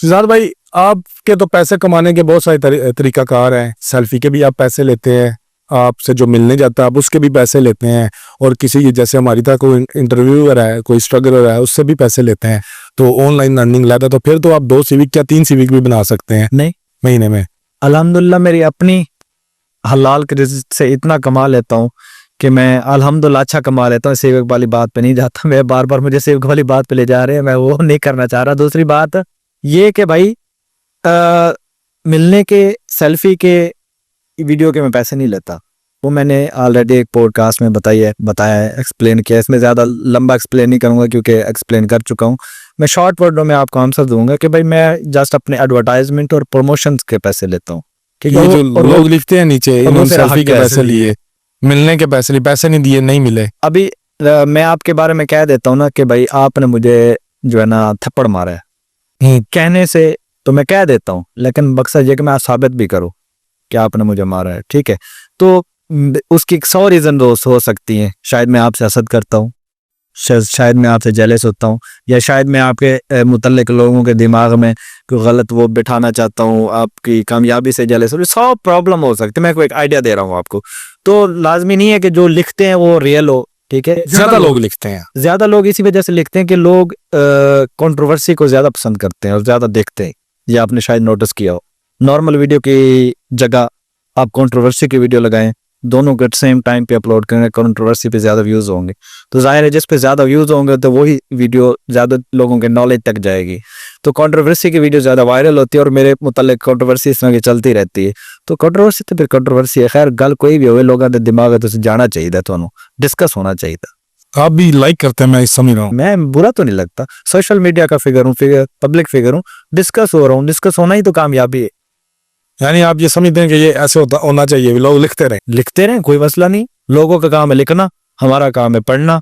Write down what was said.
सिजाद भाई, आपके तो पैसे कमाने के बहुत सारे तरीकाकार हैं। सेल्फी के भी आप पैसे लेते हैं, आपसे जो मिलने जाता है आप उसके भी पैसे लेते हैं, और किसी जैसे हमारी तरह कोई इंटरव्यू हो रहा है, कोई स्ट्रगल हो रहा है, उससे भी पैसे लेते हैं। तो ऑनलाइन अर्निंग लाता है, तो फिर तो आप 2 सिविक या 3 सिविक भी बना सकते हैं नहीं, महीने में। अल्हम्दुलिल्लाह मेरी अपनी हलाल के रिज़्क से इतना कमा लेता हूँ कि मैं अल्हम्दुलिल्लाह अच्छा कमा लेता हूँ। सेविक वाली बात पे नहीं जाता मैं, बार बार मुझे सेविक वाली बात पे ले जा रहे हैं, मैं वो नहीं करना चाह रहा। दूसरी बात ये कि भाई मिलने के, सेल्फी के, वीडियो के मैं पैसे नहीं लेता। वो मैंने ऑलरेडी एक पॉडकास्ट में बताया है, एक्सप्लेन किया। इसमें ज़्यादा लंबा एक्सप्लेन नहीं करूँगा क्योंकि एक्सप्लेन कर चुका हूँ। मैं शॉर्ट वर्डों में आपको आंसर दूंगा कि भाई मैं जस्ट अपने एडवर्टाइजमेंट और प्रमोशंस के पैसे लेता हूँ, ठीक है। ये जो लोग लिखते हैं नीचे, इन्होंने मेरा सेल्फी हक के है। पैसे लिए, मिलने के पैसे लिए, पैसे नहीं दिए, नहीं मिले। अभी मैं आपके बारे में कह देता हूँ ना कि भाई आपने मुझे जो है ना थप्पड़ मारा है, कहने से तो मैं कह देता हूँ, लेकिन मकसद ये कि मैं साबित भी करूँ कि आपने मुझे मारा है, ठीक है। तो उसकी 100 रीजन हो सकती हैं। शायद मैं आपसे हसद करता हूँ, शायद मैं आपसे जेलस होता हूँ, या शायद मैं आपके मुतल्लिक लोगों के दिमाग में कोई गलत वो बिठाना चाहता हूँ, आपकी कामयाबी से जेलस हो। 100 प्रॉब्लम हो सकती है। मैं कोई एक आइडिया दे रहा हूँ आपको, तो लाजमी नहीं है कि जो लिखते हैं वो रियल हो, ठीक है। ज्यादा लोग लिखते हैं, ज्यादा लोग इसी वजह से लिखते हैं कि लोग कंट्रोवर्सी को ज्यादा पसंद करते हैं और ज्यादा देखते हैं। ये आपने शायद नोटिस किया हो। नॉर्मल वीडियो की जगह आप कंट्रोवर्सी की वीडियो लगाएं, दोनों के सेम टाइम पे अपलोड करेंगे, कंट्रोवर्सी पे ज्यादा व्यूज होंगे। तो जाहिर है जिस पे ज्यादा व्यूज होंगे तो वही वीडियो ज्यादा लोगों के नॉलेज तक जाएगी। तो कंट्रोवर्सी की वीडियो ज्यादा वायरल होती है और मेरे मुतालिक कंट्रोवर्सी इस तरह की चलती रहती है। तो कंट्रोवर्सी तो फिर कंट्रोवर्सी है। खैर, गल कोई भी हो, लोगों के दिमाग तो जाना चाहिए, थानू डिस्कस होना चाहिए। आप भी लाइक करते हैं, मैं समझ रहा हूँ। मैं बुरा तो नहीं लगता, सोशल मीडिया का फिगर हूँ, पब्लिक फिगर हूँ, डिस्कस हो रहा हूँ, डिस्कस होना ही तो कामयाबी है। यानी आप ये समझते हैं कि ये ऐसे होना चाहिए, लोग लिखते रहे, कोई मसला नहीं। लोगों का काम है लिखना, हमारा काम है पढ़ना।